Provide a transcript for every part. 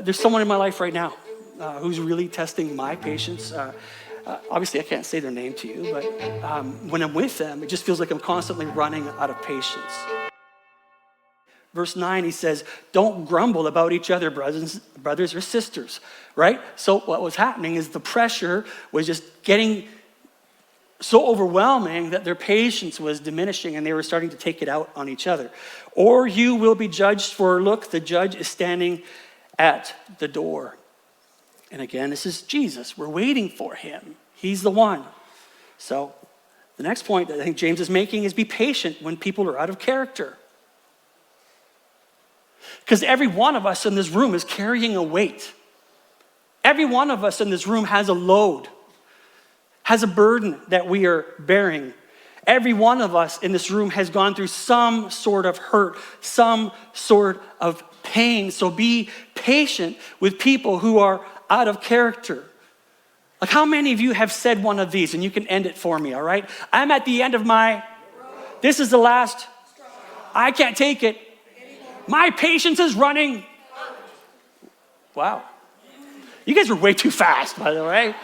there's someone in my life right now who's really testing my patience. Obviously, I can't say their name to you, but when I'm with them, it just feels like I'm constantly running out of patience. Verse 9, he says, don't grumble about each other, brothers or sisters, right? So what was happening is the pressure was just getting so overwhelming that their patience was diminishing and they were starting to take it out on each other. Or you will be judged, for look, the judge is standing at the door. And again, this is Jesus. We're waiting for him. He's the one. So the next point that I think James is making is be patient when people are out of character. Because every one of us in this room is carrying a weight. Every one of us in this room has a load, has a burden that we are bearing. Every one of us in this room has gone through some sort of hurt, some sort of pain. So be patient with people who are out of character. Like, how many of you have said one of these? And you can end it for me, all right? I'm at the end of my, this is the last, I can't take it. My patience is running. Wow. You guys are way too fast, by the way.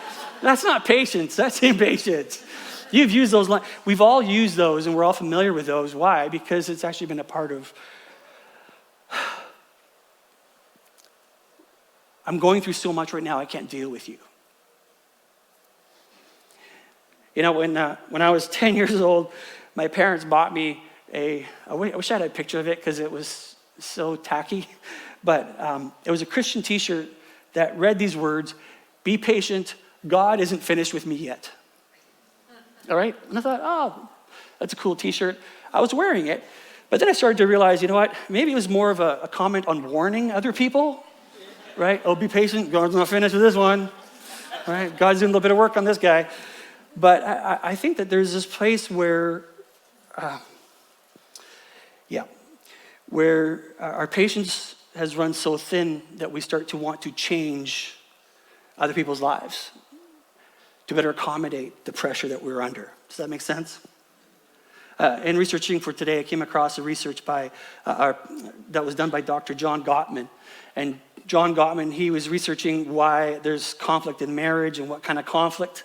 That's not patience, that's impatience. You've used those lines. We've all used those and we're all familiar with those. Why? Because it's actually been a part of, I'm going through so much right now, I can't deal with you. You know, when I was 10 years old, my parents bought me I wish I had a picture of it because it was so tacky, but it was a Christian t-shirt that read these words, be patient, God isn't finished with me yet. All right? And I thought, oh, that's a cool t-shirt. I was wearing it, but then I started to realize, you know what, maybe it was more of a comment on warning other people, right? Oh, be patient, God's not finished with this one, right? God's doing a little bit of work on this guy. But I think that there's this place where, where our patience has run so thin that we start to want to change other people's lives to better accommodate the pressure that we're under. Does that make sense? In researching for today, I came across a research that was done by Dr. John Gottman. And John Gottman, he was researching why there's conflict in marriage and what kind of conflict.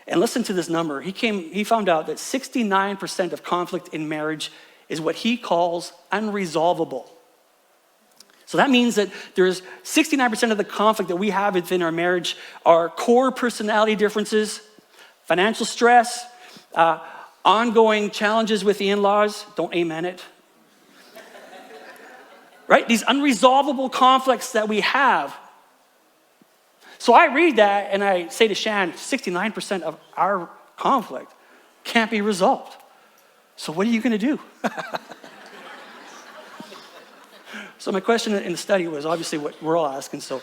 And listen to this number. He found out that 69% of conflict in marriage is what he calls unresolvable. So that means that there's 69% of the conflict that we have within our marriage are core personality differences, financial stress, ongoing challenges with the in-laws. Don't amen it. Right? These unresolvable conflicts that we have. So I read that and I say to Shan, 69% of our conflict can't be resolved. So what are you going to do? So my question in the study was obviously what we're all asking, so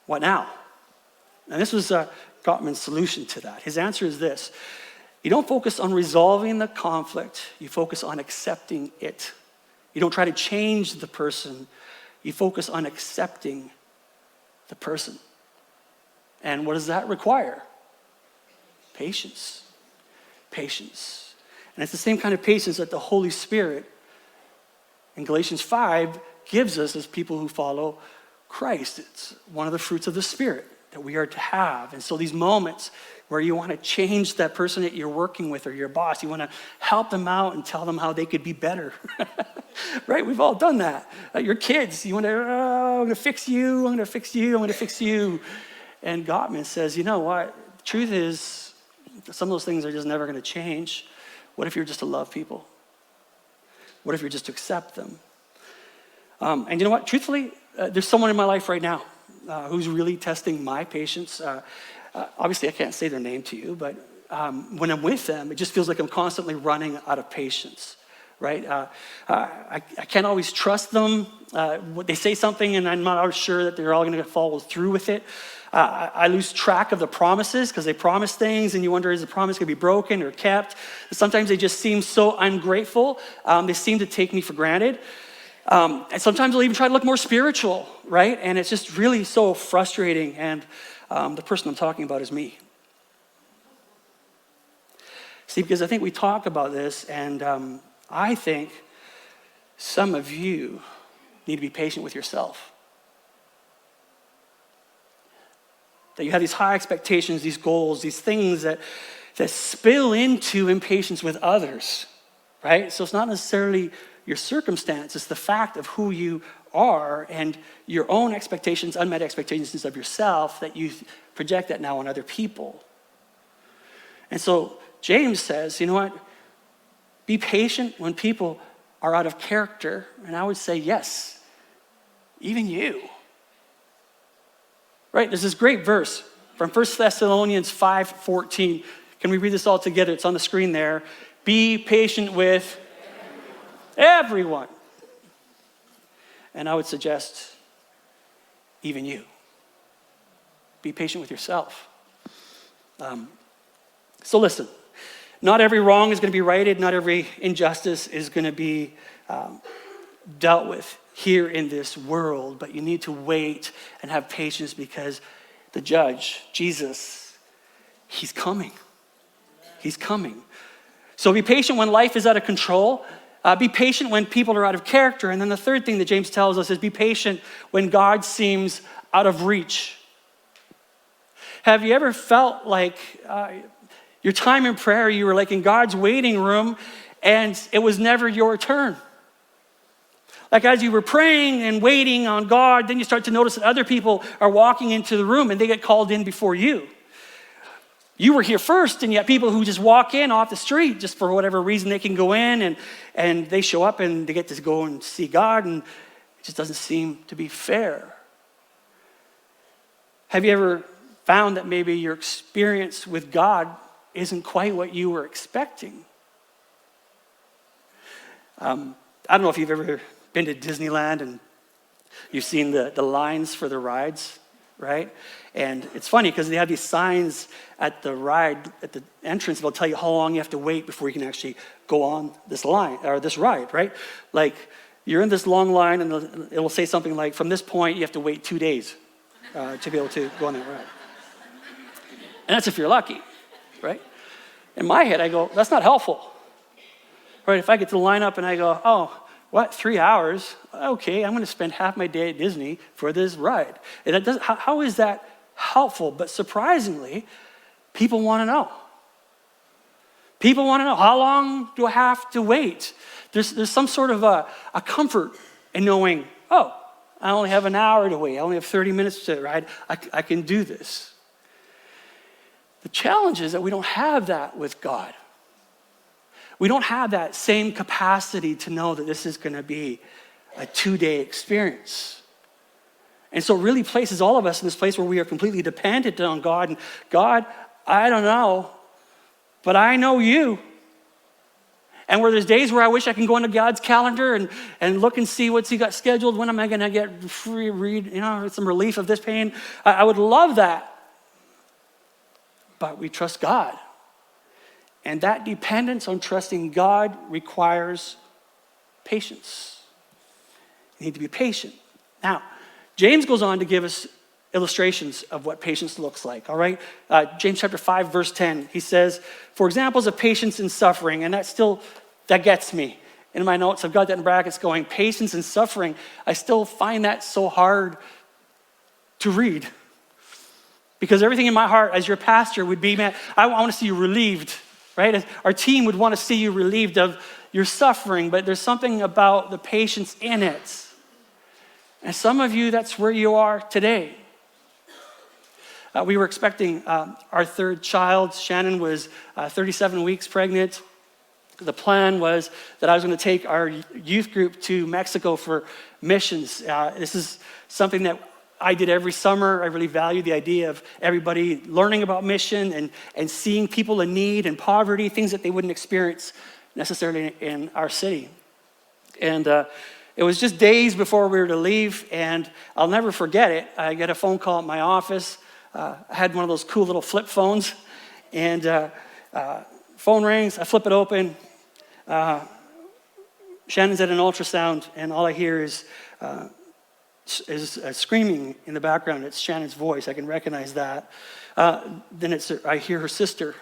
what now? And this was Gottman's solution to that. His answer is this. You don't focus on resolving the conflict, you focus on accepting it. You don't try to change the person, you focus on accepting the person. And what does that require? Patience. Patience. And it's the same kind of patience that the Holy Spirit in Galatians 5 gives us as people who follow Christ. It's one of the fruits of the Spirit that we are to have. And so these moments where you want to change that person that you're working with or your boss, you want to help them out and tell them how they could be better. Right? We've all done that. Your kids, you want to, I'm going to fix you, I'm going to fix you, I'm going to fix you. And Gottman says, you know what? The truth is, some of those things are just never going to change. What if you're just to love people? What if you're just to accept them? And you know what? Truthfully, there's someone in my life right now who's really testing my patience. Obviously, I can't say their name to you, but when I'm with them, it just feels like I'm constantly running out of patience, right? I can't always trust them. They say something, and I'm not always sure that they're all going to follow through with it. I lose track of the promises because they promise things, and you wonder, is the promise going to be broken or kept? Sometimes they just seem so ungrateful. They seem to take me for granted. And sometimes they'll even try to look more spiritual, right? And it's just really so frustrating. And the person I'm talking about is me. See, because I think we talk about this, and I think some of you need to be patient with yourself. That you have these high expectations, these goals, these things that spill into impatience with others, right? So it's not necessarily your circumstance, it's the fact of who you are and your own expectations, unmet expectations of yourself that you project that now on other people. And so James says, you know what? Be patient when people are out of character. And I would say, yes, even you. Right? There's this great verse from 1 Thessalonians 5:14. Can we read this all together? It's on the screen there. Be patient with everyone. And I would suggest even you. Be patient with yourself. So listen, not every wrong is going to be righted. Not every injustice is going to be dealt with here in this world. But you need to wait and have patience because the judge, Jesus, he's coming. He's coming. So be patient when life is out of control. Be patient when people are out of character. And then the third thing that James tells us is be patient when God seems out of reach. Have you ever felt like your time in prayer, you were like in God's waiting room and it was never your turn? Like as you were praying and waiting on God, then you start to notice that other people are walking into the room and they get called in before you. You were here first, and yet people who just walk in off the street just for whatever reason, they can go in and they show up and they get to go and see God, and it just doesn't seem to be fair. Have you ever found that maybe your experience with God isn't quite what you were expecting? I don't know if you've ever been to Disneyland and you've seen the lines for the rides, right? And it's funny because they have these signs at the ride, at the entrance, they'll tell you how long you have to wait before you can actually go on this line or this ride, right? Like you're in this long line and it'll say something like, from this point, you have to wait 2 days to be able to go on that ride. And that's if you're lucky, right? In my head, I go, that's not helpful, right? If I get to line up and I go, oh, what, 3 hours? Okay, I'm going to spend half my day at Disney for this ride. And that doesn't, how is that helpful? But surprisingly, people want to know. People want to know, how long do I have to wait? There's some sort of a comfort in knowing, oh, I only have an hour to wait. I only have 30 minutes to ride. I can do this. The challenge is that we don't have that with God. We don't have that same capacity to know that this is going to be a 2-day experience. And so it really places all of us in this place where we are completely dependent on God. And God, I don't know, but I know you. And where there's days where I wish I can go into God's calendar and look and see what's he got scheduled. When am I going to get free read, some relief of this pain? I would love that. But we trust God. And that dependence on trusting God requires patience. You need to be patient. Now, James goes on to give us illustrations of what patience looks like, all right? James chapter 5, verse 10, he says, for examples of patience in suffering, and that gets me. In my notes, I've got that in brackets going, patience and suffering. I still find that so hard to read. Because everything in my heart as your pastor would be, man, I want to see you relieved. Right? Our team would want to see you relieved of your suffering, but there's something about the patience in it. And some of you, that's where you are today. We were expecting our third child. Shannon was 37 weeks pregnant. The plan was that I was going to take our youth group to Mexico for missions. This is something that I did every summer. I really valued the idea of everybody learning about mission and seeing people in need and poverty, things that they wouldn't experience necessarily in our city. And it was just days before we were to leave, and I'll never forget it. I get a phone call at my office. I had one of those cool little flip phones, and phone rings. I flip it open. Shannon's at an ultrasound, and all I hear is screaming in the background. It's Shannon's voice. I can recognize that. Then I hear her sister.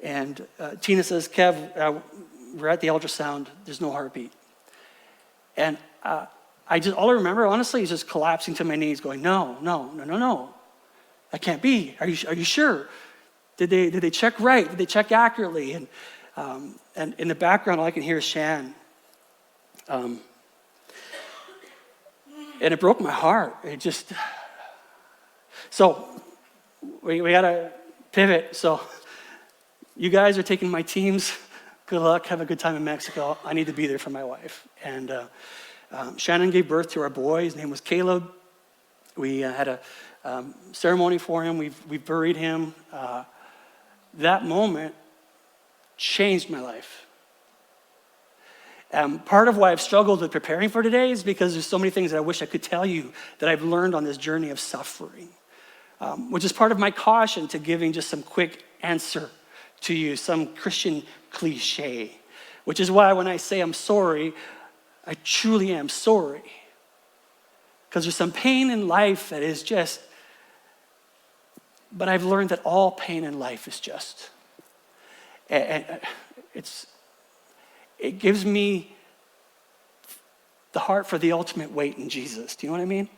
And Tina says, Kev, we're at the ultrasound. There's no heartbeat. And all I remember, honestly, is just collapsing to my knees going, no. I can't be. Are you sure? Did they check right? Did they check accurately? And in the background, all I can hear is Shan. And it broke my heart. So we got to pivot. So you guys are taking my teams. Good luck. Have a good time in Mexico. I need to be there for my wife. And Shannon gave birth to our boy. His name was Caleb. We had a ceremony for him. We buried him. That moment changed my life. Part of why I've struggled with preparing for today is because there's so many things that I wish I could tell you that I've learned on this journey of suffering, which is part of my caution to giving just some quick answer to you, some Christian cliche, which is why when I say I'm sorry, I truly am sorry. Because there's some pain in life that is just, but I've learned that all pain in life is just. And it gives me the heart for the ultimate weight in Jesus. Do you know what I mean?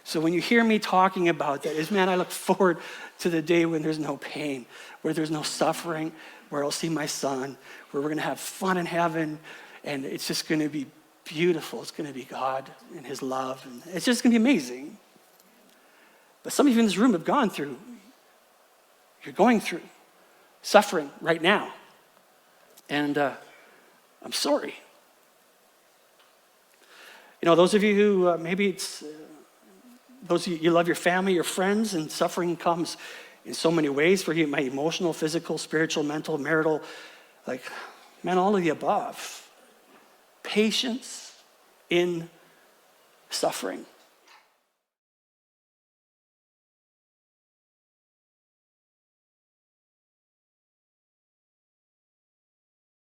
So when you hear me talking about that, man, I look forward to the day when there's no pain, where there's no suffering, where I'll see my son, where we're going to have fun in heaven, and it's just going to be beautiful. It's going to be God and his love, and it's just going to be amazing. But some of you in this room have gone through, you're going through suffering right now. And I'm sorry. You know, those of you who maybe it's, those of you love your family, your friends, and suffering comes in so many ways for you, my emotional, physical, spiritual, mental, marital, like, man, all of the above. Patience in suffering.